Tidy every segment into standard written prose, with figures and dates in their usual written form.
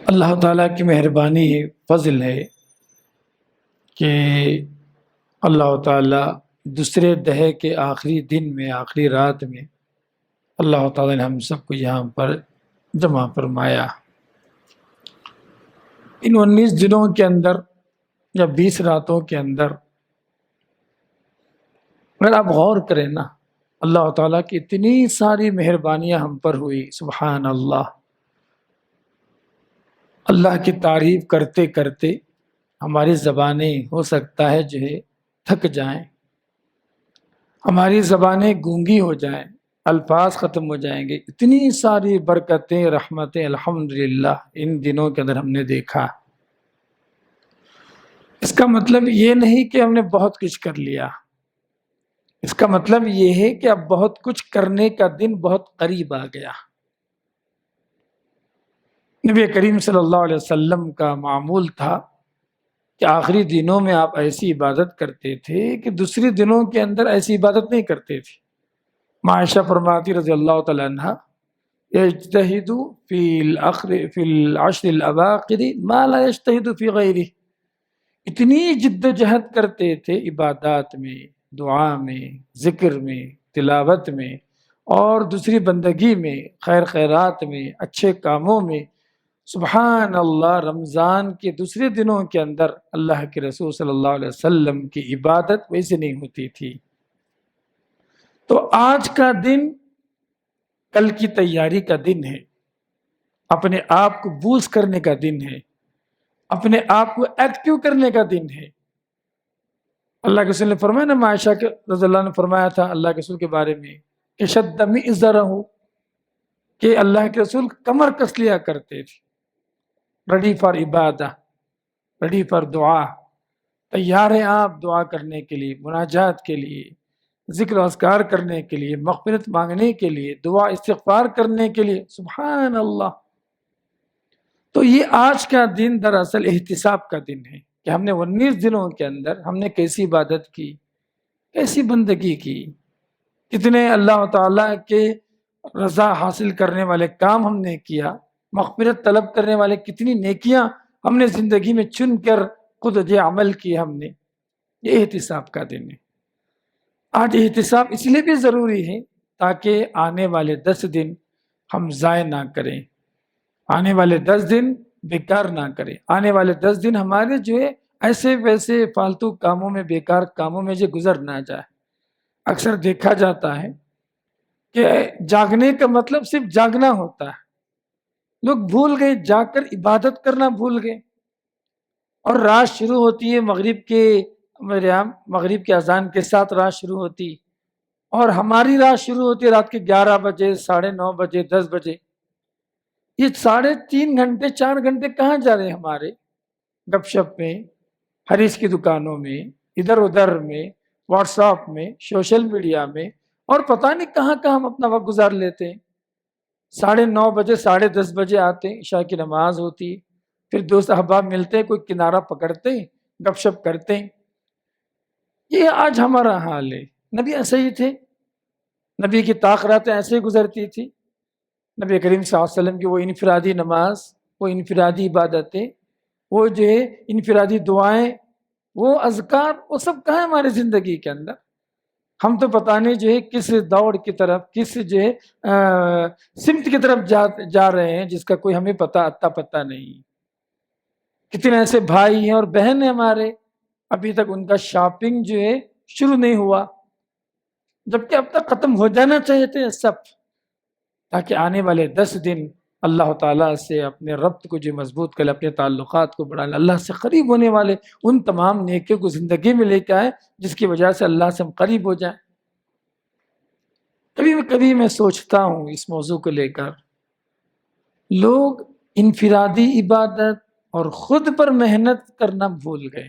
اللہ تعالیٰ کی مہربانی فضل ہے کہ اللہ تعالیٰ دوسرے دہے کے آخری دن میں آخری رات میں اللہ تعالیٰ نے ہم سب کو یہاں پر جمع فرمایا۔ ان 19 دنوں کے اندر یا 20 راتوں کے اندر اگر آپ غور کریں نا، اللہ تعالیٰ کی اتنی ساری مہربانیاں ہم پر ہوئی، سبحان اللہ۔ اللہ کی تعریف کرتے کرتے ہماری زبانیں ہو سکتا ہے جو ہے تھک جائیں، ہماری زبانیں گونگی ہو جائیں، الفاظ ختم ہو جائیں گے۔ اتنی ساری برکتیں، رحمتیں الحمدللہ ان دنوں کے اندر ہم نے دیکھا۔ اس کا مطلب یہ نہیں کہ ہم نے بہت کچھ کر لیا، اس کا مطلب یہ ہے کہ اب بہت کچھ کرنے کا دن بہت قریب آ گیا۔ نبی کریم صلی اللہ علیہ وسلم کا معمول تھا کہ آخری دنوں میں آپ ایسی عبادت کرتے تھے کہ دوسری دنوں کے اندر ایسی عبادت نہیں کرتے تھے۔ عائشہ فرماتی رضی اللہ تعالی عنہ، یجتہد فی العشر الاواخر ما لا یجتہد فی غیرہ، اتنی جد و جہد کرتے تھے عبادات میں، دعا میں، ذکر میں، تلاوت میں اور دوسری بندگی میں، خیر خیرات میں، اچھے کاموں میں۔ سبحان اللہ، رمضان کے دوسرے دنوں کے اندر اللہ کے رسول صلی اللہ علیہ وسلم کی عبادت ویسے نہیں ہوتی تھی۔ تو آج کا دن کل کی تیاری کا دن ہے، اپنے آپ کو بوسٹ کرنے کا دن ہے، اپنے آپ کو ایکٹیو کرنے کا دن ہے۔ اللہ کے رسول نے فرمایا نا، عائشہ رضی اللہ عنہ نے فرمایا تھا اللہ کے رسول کے بارے میں کہ شد مئزرہ، کہ اللہ کے رسول کمر کس لیا کرتے تھے، ready for Ubadah, ready for دعا، تیار ہیں آپ دعا کرنے کے لیے، مناجات کے لیے، ذکر و اذکار کرنے کے لیے، مغفرت مانگنے کے لیے، دعا استغفار کرنے کے لیے۔ سبحان اللہ۔ تو یہ آج کا دن دراصل احتساب کا دن ہے کہ ہم نے 19 دنوں کے اندر ہم نے کیسی عبادت کی، کیسی بندگی کی، کتنے اللہ تعالیٰ کے رضا حاصل کرنے والے کام ہم نے کیا، مغفرت طلب کرنے والے کتنی نیکیاں ہم نے زندگی میں چن کر خود یہ عمل کیے ہم نے۔ یہ احتساب کا دن ہے۔ آج احتساب اس لیے بھی ضروری ہے تاکہ آنے والے 10 دن ہم ضائع نہ کریں، آنے والے 10 دن بیکار نہ کریں، آنے والے 10 دن ہمارے جو ہے ایسے ویسے فالتو کاموں میں، بیکار کاموں میں جو گزر نہ جائے۔ اکثر دیکھا جاتا ہے کہ جاگنے کا مطلب صرف جاگنا ہوتا ہے، لوگ بھول گئے، جاگ کر عبادت کرنا بھول گئے، اور رات شروع ہوتی ہے مغرب کے اذان کے ساتھ رات شروع ہوتی، اور ہماری رات شروع ہوتی ہے رات کے 11 بجے، 9:30 بجے، 10 بجے۔ یہ 3.5 گھنٹے 4 گھنٹے کہاں جا رہے ہیں ہمارے؟ گپ شپ میں، حریص کی دکانوں میں، ادھر ادھر میں، واٹس ایپ میں، سوشل میڈیا میں، اور پتہ نہیں کہاں کہاں ہم اپنا وقت گزار لیتے ہیں۔ 9:30 بجے، 10:30 بجے آتے ہیں، عشاء کی نماز ہوتی، پھر دوست احباب ملتے ہیں، کوئی کنارہ پکڑتے ہیں، گپ شپ کرتے ہیں۔ یہ آج ہمارا حال ہے۔ نبی ایسے ہی تھے، نبی کی طاقتیں ایسے ہی گزرتی تھی۔ نبی کریم صلی اللہ علیہ وسلم کی وہ انفرادی نماز، وہ انفرادی عبادتیں، وہ جو ہے انفرادی دعائیں، وہ اذکار، وہ سب کہاں ہے ہماری زندگی کے اندر؟ ہم تو پتہ نہیں جو ہے کس دوڑ کی طرف، کس جو ہے سمت کی طرف جا رہے ہیں جس کا کوئی ہمیں پتہ نہیں۔ کتنے ایسے بھائی ہیں اور بہن ہیں ہمارے، ابھی تک ان کا شاپنگ جو ہے شروع نہیں ہوا، جبکہ اب تک ختم ہو جانا چاہیے تھے سب، تاکہ آنے والے 10 دن اللہ تعالیٰ سے اپنے ربط کو جو مضبوط کرے، اپنے تعلقات کو بڑھا لے، اللہ سے قریب ہونے والے ان تمام نیکیوں کو زندگی میں لے کے آئے جس کی وجہ سے اللہ سے ہم قریب ہو جائیں۔ کبھی میں سوچتا ہوں اس موضوع کو لے کر، لوگ انفرادی عبادت اور خود پر محنت کرنا بھول گئے۔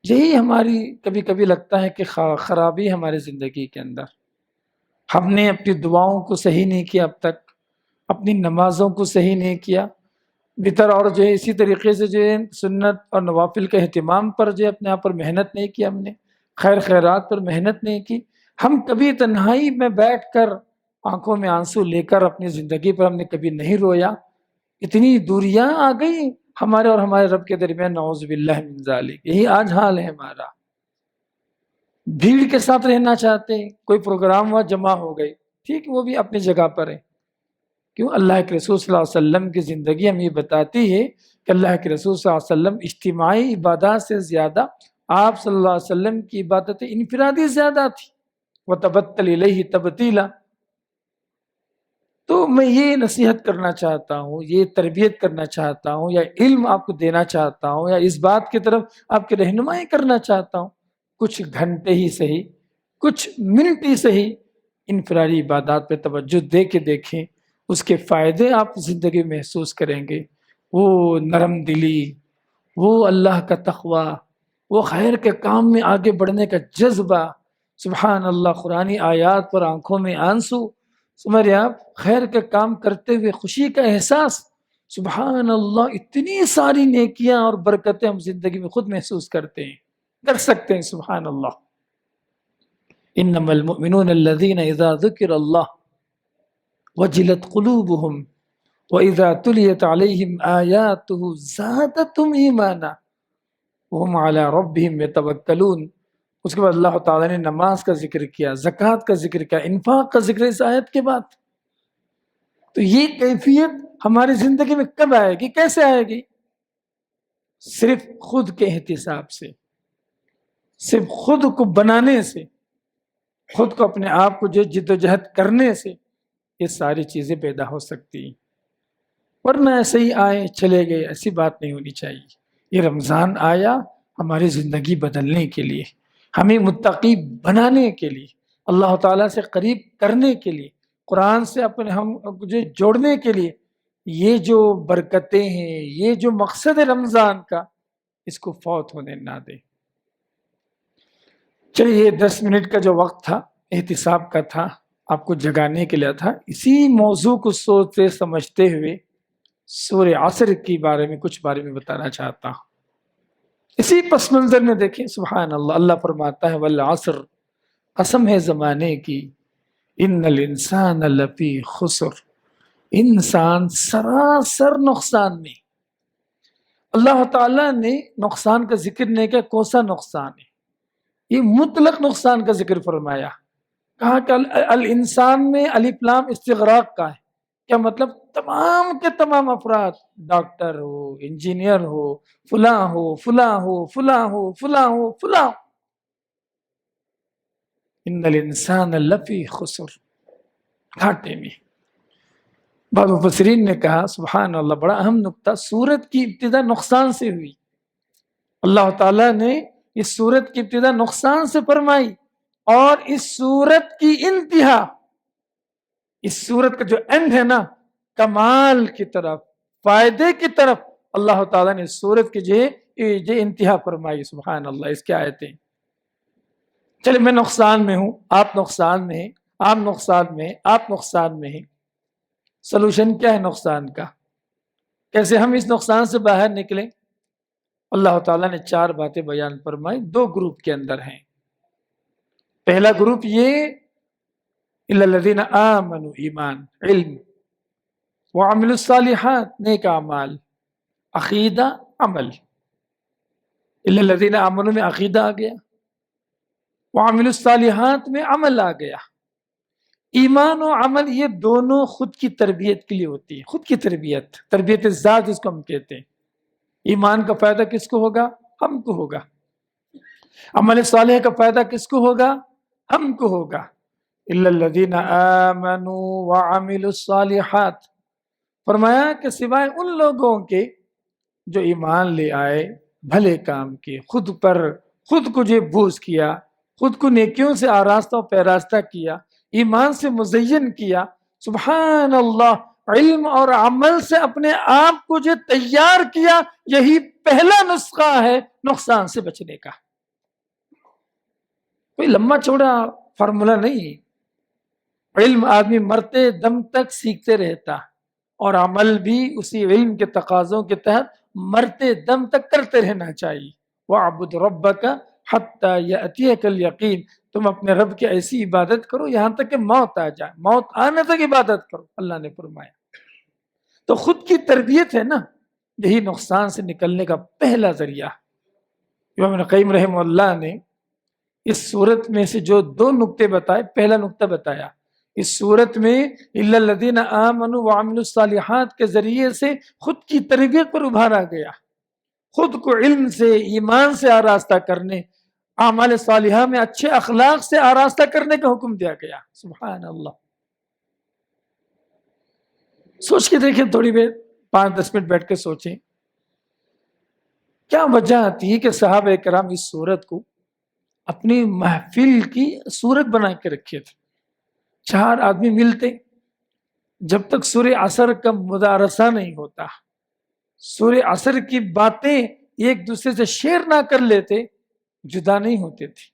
یہی ہماری کبھی لگتا ہے کہ خرابی ہماری زندگی کے اندر۔ ہم نے اپنی دعاؤں کو صحیح نہیں کیا، اب تک اپنی نمازوں کو صحیح نہیں کیا، وطر اور جو ہے اسی طریقے سے جو ہے سنت اور نوافل کے اہتمام پر جو ہے اپنے آپ پر محنت نہیں کی، ہم نے خیر خیرات پر محنت نہیں کی۔ ہم کبھی تنہائی میں بیٹھ کر آنکھوں میں آنسو لے کر اپنی زندگی پر ہم نے کبھی نہیں رویا اتنی دوریاں آ گئی ہمارے اور ہمارے رب کے درمیان، نعوذ باللہ من ذالک۔ یہی آج حال ہے ہمارا، بھیڑ کے ساتھ رہنا چاہتے ہیں، کوئی پروگرام ہوا جمع ہو گئے، ٹھیک، وہ بھی اپنی جگہ پر ہے۔ کیوں؟ اللہ کے رسول صلی اللہ علیہ وسلم کی زندگی ہمیں یہ بتاتی ہے کہ اللہ کے رسول صلی اللہ علیہ وسلم اجتماعی عبادات سے زیادہ آپ صلی اللہ علیہ وسلم کی عبادت انفرادی زیادہ تھی۔ وَتَبَتَّلْ إِلَيْهِ تَبْتِيلًا۔ تو میں یہ نصیحت کرنا چاہتا ہوں، یہ تربیت کرنا چاہتا ہوں، یا علم آپ کو دینا چاہتا ہوں، یا اس بات کی طرف آپ کی رہنمائی کرنا چاہتا ہوں، کچھ گھنٹے ہی صحیح، کچھ منٹ ہی صحیح انفرادی عبادات پہ توجہ دے کے دیکھیں، اس کے فائدے آپ زندگی میں محسوس کریں گے۔ وہ نرم دلی، وہ اللہ کا تقوی، وہ خیر کے کام میں آگے بڑھنے کا جذبہ، سبحان اللہ، قرآنی آیات پر آنکھوں میں آنسو، سمجھے آپ، خیر کا کام کرتے ہوئے خوشی کا احساس، سبحان اللہ، اتنی ساری نیکیاں اور برکتیں ہم زندگی میں خود محسوس کرتے ہیں، کر سکتے ہیں، سبحان اللہ۔ انما المؤمنون الذين اذا ذكر الله وجلت قلوبهم واذا تليت عليهم آياته زادتهم ایمانا وهم على ربهم يتوکلون۔ اس کے بعد اللہ تعالیٰ نے نماز کا ذکر کیا، زکوٰۃ کا ذکر کیا، انفاق کا ذکر اس آیت کے بعد۔ تو یہ کیفیت ہماری زندگی میں کب آئے گی، کیسے آئے گی؟ صرف خود کے احتساب سے، صرف خود کو بنانے سے، خود کو اپنے آپ کو جو جد و جہد کرنے سے یہ ساری چیزیں پیدا ہو سکتی ہیں، ورنہ ایسے ہی آئے چلے گئے، ایسی بات نہیں ہونی چاہیے۔ یہ رمضان آیا ہماری زندگی بدلنے کے لیے، ہمیں متقی بنانے کے لیے، اللہ تعالیٰ سے قریب کرنے کے لیے، قرآن سے اپنے ہم جو جوڑنے کے لیے۔ یہ جو برکتیں ہیں، یہ جو مقصد ہے رمضان کا، اس کو فوت ہونے نہ دیں۔ چلیے، یہ 10 منٹ کا جو وقت تھا احتساب کا تھا، آپ کو جگانے کے لیے تھا۔ اسی موضوع کو سوچتے سمجھتے ہوئے سورہ عصر کے بارے میں بتانا چاہتا ہوں۔ اسی پس منظر میں دیکھیں، سبحان اللہ، اللہ فرماتا ہے والعصر، قسم ہے زمانے کی، ان الانسان لفی خسر، انسان سراسر نقصان میں۔ اللہ تعالیٰ نے نقصان کا ذکر نہیں کیا، کون سا نقصان ہے؟ یہ مطلق نقصان کا ذکر فرمایا۔ کہا کہ الانسان میں الف لام استغراق کا ہے۔ کیا مطلب؟ تمام کے تمام افراد، ڈاکٹر ہو، انجینئر ہو، فلاں ہو، فلاں ہو، فلاں ہو، فلاں ہو، فلاں، ان الانسان لفی خسر، گھاٹے میں۔ بعض مفسرین نے کہا، سبحان اللہ، بڑا اہم نقطہ، سورت کی ابتدا نقصان سے ہوئی۔ اللہ تعالیٰ نے اس سورت کی ابتدا نقصان سے فرمائی، اور اس سورت کی انتہا، اس سورت کا جو اینڈ ہے نا، کمال کی طرف، فائدے کی طرف اللہ تعالیٰ نے سورت کی جو انتہا فرمائی۔ سبحان اللہ، اس کی آیتیں۔ چلے، میں نقصان میں ہوں، آپ نقصان میں ہیں، آپ نقصان میں ہیں، آپ نقصان میں ہیں۔ سلوشن کیا ہے نقصان کا؟ کیسے ہم اس نقصان سے باہر نکلیں؟ اللہ تعالیٰ نے 4 باتیں بیان فرمائی، 2 گروپ کے اندر ہیں۔ پہلا گروپ یہ، الا الذین آمنوا، ایمان، علم، وعملوا الصالحات، نیک اعمال، عقیدہ، عمل۔ الا الذین آمنوا میں عقیدہ آ گیا، وعملوا الصالحات میں عمل آ گیا۔ ایمان و عمل یہ دونوں خود کی تربیت کے لیے ہوتی ہے، خود کی تربیت ذات جس کو ہم کہتے ہیں۔ ایمان کا فائدہ کس کو ہوگا؟ ہم کو ہوگا۔ عمل صالح کا فائدہ کس کو ہوگا؟ ہم کو ہوگا۔ الا الذین آمنوا وعملوا الصالحات، فرمایا کہ سوائے ان لوگوں کے جو ایمان لے آئے، بھلے کام کیے، خود کو جو بوس کیا، خود کو نیکیوں سے آراستہ و پیراستہ کیا، ایمان سے مزین کیا، سبحان اللہ، علم اور عمل سے اپنے آپ کو جو تیار کیا، یہی پہلا نسخہ ہے نقصان سے بچنے کا۔ کوئی لمبا چوڑا فارمولا نہیں۔ علم آدمی مرتے دم تک سیکھتے رہتا، اور عمل بھی اسی علم کے تقاضوں کے تحت مرتے دم تک کرتے رہنا چاہیے۔ وَاعْبُدْ رَبَّكَ حَتَّى يَأْتِيَكَ الْيَقِينُ، تم اپنے رب کی ایسی عبادت کرو یہاں تک کہ موت آ جائے، موت آنے تک عبادت کرو، اللہ نے فرمایا۔ تو خود کی تربیت ہے نا، یہی نقصان سے نکلنے کا پہلا ذریعہ۔ امام ابن قیم رحمہ اللہ نے اس صورت میں سے جو 2 نقطے بتائے، پہلا نقطہ بتایا اس صورت میں الا الذین آمنوا وعملوا الصالحات کے ذریعے سے خود کی تربیت پر ابھارا گیا، خود کو علم سے، ایمان سے آراستہ کرنے، اعمال صالحہ میں اچھے اخلاق سے آراستہ کرنے کا حکم دیا گیا۔ سبحان اللہ، سوچ کے دیکھیں تھوڑی دیر، 5-10 منٹ بیٹھ کے سوچیں کیا وجہ آتی ہے کہ صحابہ کرام اس صورت کو اپنی محفل کی صورت بنا کے رکھے تھے۔ 4 آدمی ملتے، جب تک سورہ عصر کا مدارسہ نہیں ہوتا، سورہ عصر کی باتیں ایک دوسرے سے شیئر نہ کر لیتے، جدا نہیں ہوتے تھے۔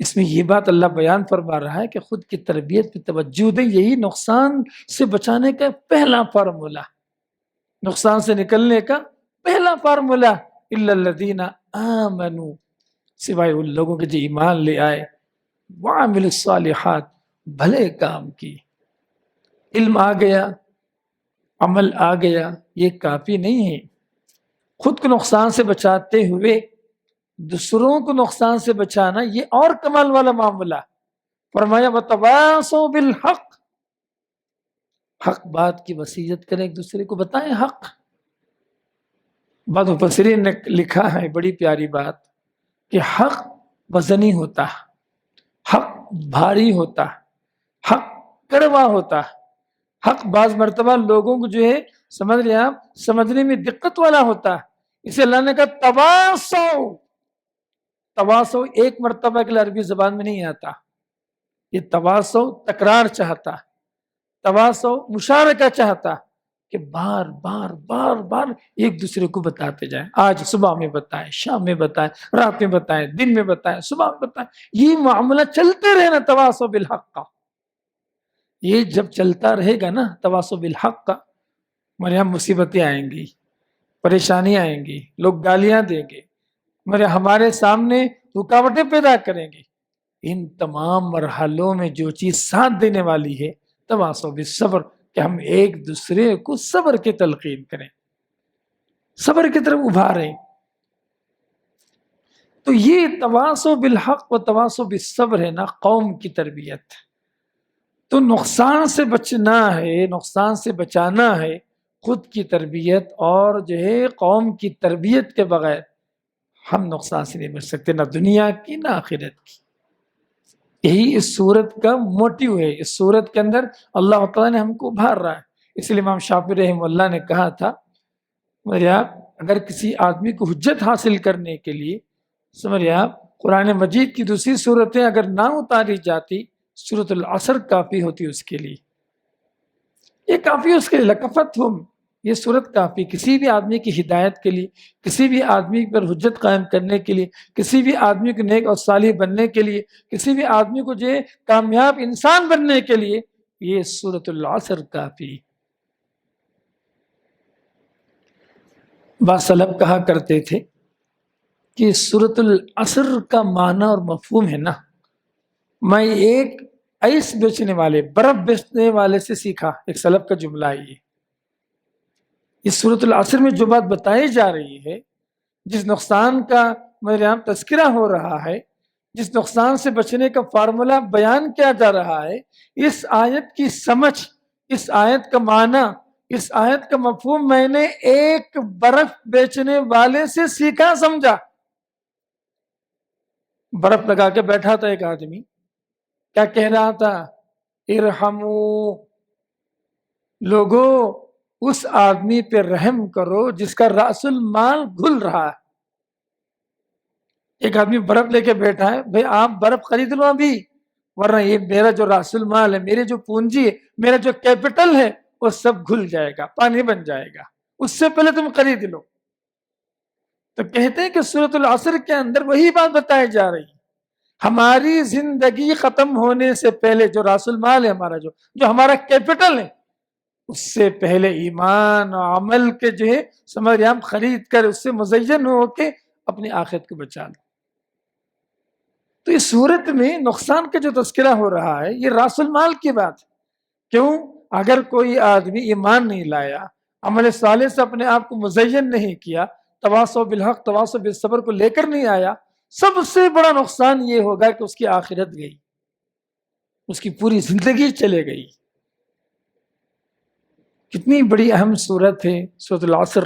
اس میں یہ بات اللہ بیان فرما رہا ہے کہ خود کی تربیت پہ توجہ دیں، یہی نقصان سے بچانے کا پہلا فارمولہ، نقصان سے نکلنے کا پہلا فارمولہ۔ الا الذین آمنوا، سوائے ان لوگوں کے جو ایمان لے آئے، وعملوا الصالحات، بھلے کام کی۔ علم آ گیا، عمل آ گیا، یہ کافی نہیں ہے۔ خود کو نقصان سے بچاتے ہوئے دوسروں کو نقصان سے بچانا، یہ اور کمال والا معاملہ۔ فرمایا وتواصوا بالحق، حق بات کی وصیت کریں، ایک دوسرے کو بتائیں حق۔ بعض مفسرین نے لکھا ہے بڑی پیاری بات کہ حق وزنی ہوتا، حق بھاری ہوتا، حق کڑوا ہوتا، حق بعض مرتبہ لوگوں کو جو ہے سمجھ لیں آپ، سمجھنے میں دقت والا ہوتا۔ اسے اللہ نے کہا تواصوا، تواصو ایک مرتبہ کے لیے عربی زبان میں نہیں آتا، یہ تواصو تکرار چاہتا، تواصو مشارکہ چاہتا کہ بار بار بار بار ایک دوسرے کو بتاتے جائیں۔ آج صبح میں بتائیں، شام میں بتائیں، رات میں بتائیں، دن میں بتائیں، صبح میں بتائیں، یہ معاملہ چلتے رہنا تواصو بالحق کا۔ یہ جب چلتا رہے گا نا تواصو بالحق کا، ہمارے یہاں مصیبتیں آئیں گی، پریشانیاں آئیں گی، لوگ گالیاں دیں گے، ہمارے سامنے رکاوٹیں پیدا کریں گے۔ ان تمام مرحلوں میں جو چیز ساتھ دینے والی ہے تواصو بالصبر، کہ ہم ایک دوسرے کو صبر کی تلقین کریں، صبر کی طرف ابھاریں۔ تو یہ تواصو بالحق و تواصو بالصبر ہے نا قوم کی تربیت۔ تو نقصان سے بچنا ہے، نقصان سے بچانا ہے، خود کی تربیت اور جو ہے قوم کی تربیت کے بغیر ہم نقصان سے نہیں بچ سکتے، نہ دنیا کی نہ آخرت کی۔ یہی اس صورت کا موٹیو ہے، اس صورت کے اندر اللہ تعالیٰ نے ہم کو ابھار رہا ہے۔ اس لیے امام شافعی رحمہ اللہ نے کہا تھا آپ اگر کسی آدمی کو حجت حاصل کرنے کے لیے سمجھے آپ قرآن مجید کی دوسری صورتیں اگر نہ اتاری جاتی، سورۃ العصر کافی ہوتی اس کے لیے، یہ کافی اس کے لیے، لکفتہم، یہ صورت کافی کسی بھی آدمی کی ہدایت کے لیے، کسی بھی آدمی پر حجت قائم کرنے کے لیے، کسی بھی آدمی کو نیک اور صالح بننے کے لیے، کسی بھی آدمی کو جو کامیاب انسان بننے کے لیے یہ سورۃ العصر کافی۔ بعض سلف کہا کرتے تھے کہ سورۃ العصر کا معنی اور مفہوم ہے نا، میں ایک آئس بیچنے والے، برف بیچنے والے سے سیکھا، ایک سلف کا جملہ ہے یہ۔ اس سورۃ العصر میں جو بات بتائی جا رہی ہے، جس نقصان کا میرے یہاں تذکرہ ہو رہا ہے، جس نقصان سے بچنے کا فارمولہ بیان کیا جا رہا ہے، اس آیت کی سمجھ، اس آیت کا معنی، اس آیت کا مفہوم میں نے ایک برف بیچنے والے سے سیکھا، سمجھا۔ برف لگا کے بیٹھا تھا ایک آدمی، کیا کہہ رہا تھا؟ ارحمو، لوگو اس آدمی پہ رحم کرو جس کا رأس المال گھل رہا ہے۔ ایک آدمی برف لے کے بیٹھا ہے، بھئی آپ برف خرید لو ابھی، ورنہ یہ میرا جو رأس المال ہے، میری جو پونجی ہے، میرا جو کیپٹل ہے، وہ سب گھل جائے گا، پانی بن جائے گا، اس سے پہلے تم خرید لو۔ تو کہتے ہیں کہ سورۃ العصر کے اندر وہی بات بتائی جا رہی ہے، ہماری زندگی ختم ہونے سے پہلے جو رأس المال ہے ہمارا، جو ہمارا کیپٹل ہے، اس سے پہلے ایمان اور عمل کے جو ہے سمجھ ہم خرید کر اس سے مزین ہو کے اپنی آخرت کو بچا لیں۔ تو اس صورت میں نقصان کا جو تذکرہ ہو رہا ہے، یہ رأس المال کی بات ہے۔ کیوں؟ اگر کوئی آدمی ایمان نہیں لایا، عمل صالح سے اپنے آپ کو مزین نہیں کیا، تواصو بالحق تواصو بالصبر کو لے کر نہیں آیا، سب سے بڑا نقصان یہ ہوگا کہ اس کی آخرت گئی، اس کی پوری زندگی چلے گئی۔ کتنی بڑی اہم صورت ہے سورۃ العصر،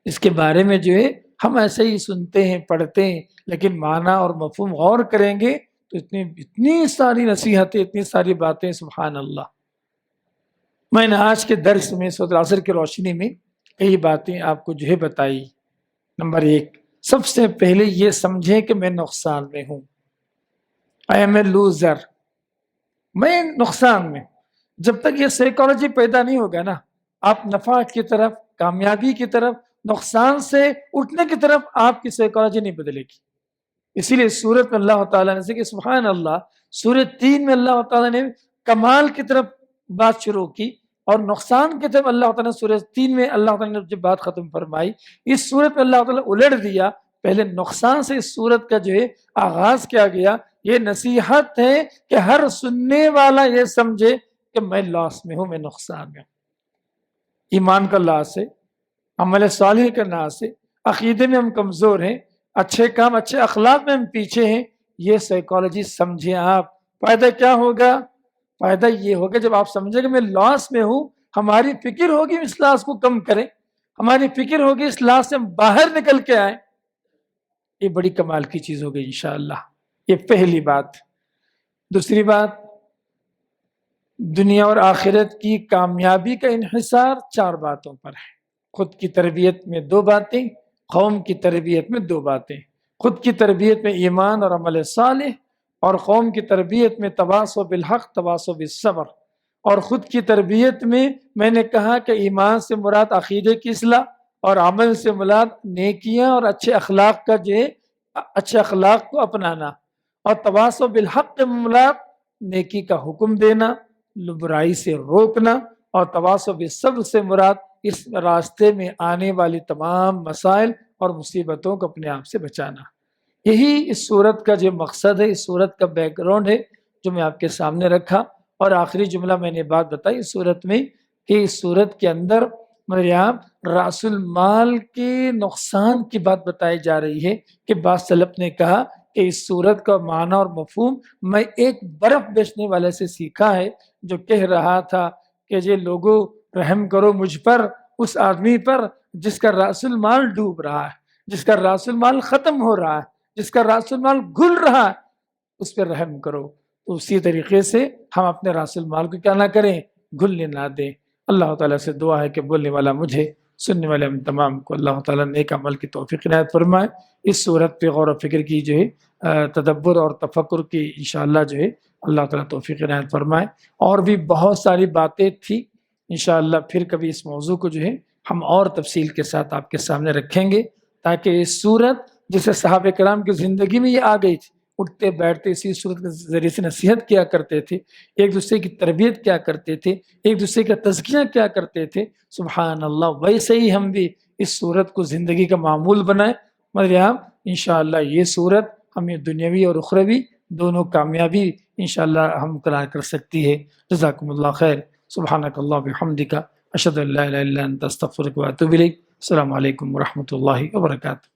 اس کے بارے میں جو ہے ہم ایسے ہی سنتے ہیں پڑھتے ہیں، لیکن معنی اور مفہوم غور کریں گے تو اتنی ساری نصیحتیں، اتنی ساری باتیں، سبحان اللہ۔ میں نے آج کے درس میں سورۃ العصر کی روشنی میں کئی باتیں آپ کو جو ہے بتائی۔ نمبر 1، سب سے پہلے یہ سمجھیں کہ میں نقصان میں ہوں، I am a loser، میں نقصان میں۔ جب تک یہ سائیکالوجی پیدا نہیں ہوگا نا، آپ نفع کی طرف، کامیابی کی طرف، نقصان سے اٹھنے کی طرف آپ کی سائیکالوجی نہیں بدلے گی۔ اسی لیے سورت میں اللہ تعالیٰ نے کہ سبحان اللہ، سورت 3 میں اللہ تعالیٰ نے کمال کی طرف بات شروع کی، اور نقصان کی طرف اللہ تعالیٰ نے سورت 3 میں اللہ تعالیٰ نے جب بات ختم فرمائی، اس سورت میں اللہ تعالیٰ الٹ دیا، پہلے نقصان سے اس سورت کا جو ہے آغاز کیا گیا۔ یہ نصیحت ہے کہ ہر سننے والا یہ سمجھے کہ میں لاس میں ہوں، میں نقصان میں ہوں۔ ایمان کا لاس ہے، عمل صالح کا لاس ہے، عقیدے میں ہم کمزور ہیں، اچھے کام، اچھے اخلاق میں ہم پیچھے ہیں۔ یہ سائیکالوجی سمجھیں آپ۔ فائدہ کیا ہوگا؟ فائدہ یہ ہوگا جب آپ سمجھیں کہ میں لاس میں ہوں، ہماری فکر ہوگی اس لاس کو کم کریں، ہماری فکر ہوگی اس لاس سے ہم باہر نکل کے آئیں۔ یہ بڑی کمال کی چیز ہوگی انشاءاللہ۔ یہ پہلی بات۔ دوسری بات، دنیا اور آخرت کی کامیابی کا انحصار 4 باتوں پر ہے۔ خود کی تربیت میں 2 باتیں، قوم کی تربیت میں 2 باتیں۔ خود کی تربیت میں ایمان اور عمل صالح، اور قوم کی تربیت میں تواصو بالحق تواصو بالصبر۔ اور خود کی تربیت میں نے کہا کہ ایمان سے مراد عقیدے کی اصلاح، اور عمل سے مراد نیکیاں اور اچھے اخلاق کا جو ہے اچھے اخلاق کو اپنانا، اور تواصو بالحق کے مراد نیکی کا حکم دینا، برائی سے روکنا، اور تواصو بالصبر سے مراد اس راستے میں آنے والی تمام مسائل اور مصیبتوں کو اپنے آپ سے بچانا۔ یہی اس صورت کا جو مقصد ہے، اس صورت کا بیک گراؤنڈ ہے جو میں آپ کے سامنے رکھا۔ اور آخری جملہ میں نے بات بتائی اس صورت میں کہ اس صورت کے اندر راس المال کے نقصان کی بات بتائی جا رہی ہے کہ بعض سلف نے کہا کہ اس صورت کا معنی اور مفہوم میں ایک برف بیچنے والے سے سیکھا ہے، جو کہہ رہا تھا کہ یہ لوگوں رحم کرو مجھ پر، اس آدمی پر جس کا راس المال ڈوب رہا ہے، جس کا راس المال ختم ہو رہا ہے، جس کا راس المال گھل رہا ہے، اس پر رحم کرو۔ تو اسی طریقے سے ہم اپنے راس المال کو کیا نہ کریں، گھلنے نہ دیں۔ اللہ تعالیٰ سے دعا ہے کہ بولنے والا مجھے، سننے والے ہم تمام کو اللہ تعالیٰ نیک عمل کی توفیق عنایت فرمائے۔ اس صورت پہ غور و فکر کی جو ہے تدبر اور تفکر کی انشاءاللہ جو ہے اللہ تعالیٰ توفیق عنایت فرمائے۔ اور بھی بہت ساری باتیں تھی، انشاءاللہ پھر کبھی اس موضوع کو جو ہے ہم اور تفصیل کے ساتھ آپ کے سامنے رکھیں گے، تاکہ اس صورت جسے صحابہ کرام کی زندگی میں یہ آ گئی تھی، اٹھتے بیٹھتے اسی صورت کے ذریعے سے نصیحت کیا کرتے تھے، ایک دوسرے کی تربیت کیا کرتے تھے، ایک دوسرے کا تزکیہ کیا کرتے تھے، سبحان اللہ۔ ویسے ہی ہم بھی اس صورت کو زندگی کا معمول بنائیں، مگر انشاءاللہ یہ صورت ہمیں دنیاوی اور اخروی دونوں کامیابی انشاءاللہ ہم قرار کر سکتی ہے۔ جزاکم اللہ خیر۔ سبحانک اللہ بحمدک، اشہد ان لا الہ الا انت، استغفرک واتوب الیک۔ السلام علیکم ورحمۃ اللہ وبرکاتہ۔